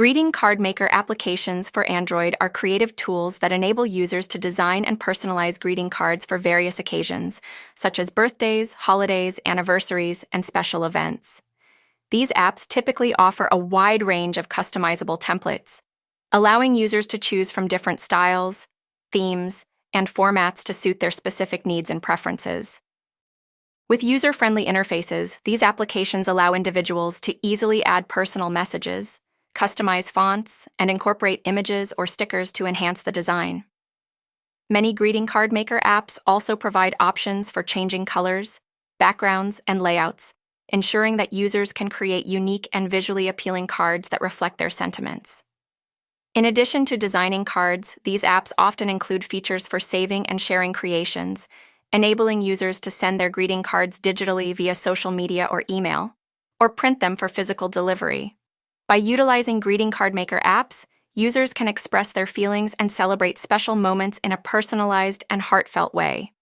Greeting card maker applications for Android are creative tools that enable users to design and personalize greeting cards for various occasions, such as birthdays, holidays, anniversaries, and special events. These apps typically offer a wide range of customizable templates, allowing users to choose from different styles, themes, and formats to suit their specific needs and preferences. With user-friendly interfaces, these applications allow individuals to easily add personal messages, customize fonts, and incorporate images or stickers to enhance the design. Many greeting card maker apps also provide options for changing colors, backgrounds, and layouts, ensuring that users can create unique and visually appealing cards that reflect their sentiments. In addition to designing cards, these apps often include features for saving and sharing creations, enabling users to send their greeting cards digitally via social media or email, or print them for physical delivery. By utilizing greeting card maker apps, users can express their feelings and celebrate special moments in a personalized and heartfelt way.